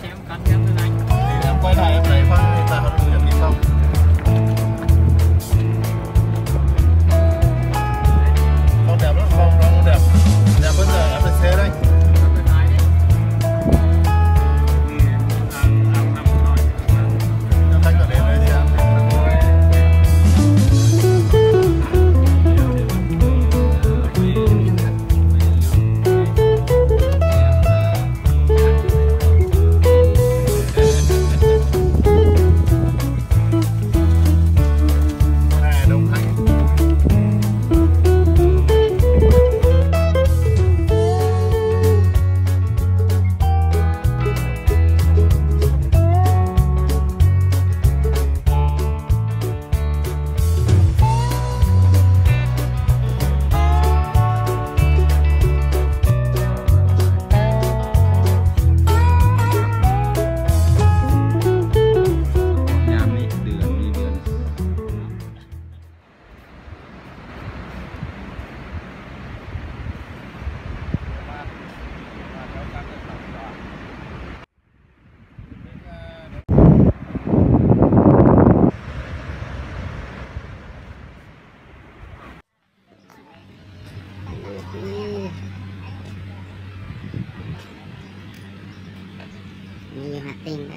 xem cắt em lên anh. Thì em quay lại em lấy khoan và họ được đi xong. Con đẹp lắm, con đẹp. Đẹp hơn giờ em phải xe đây. Em thanh vào đến đây thì em như hạ tình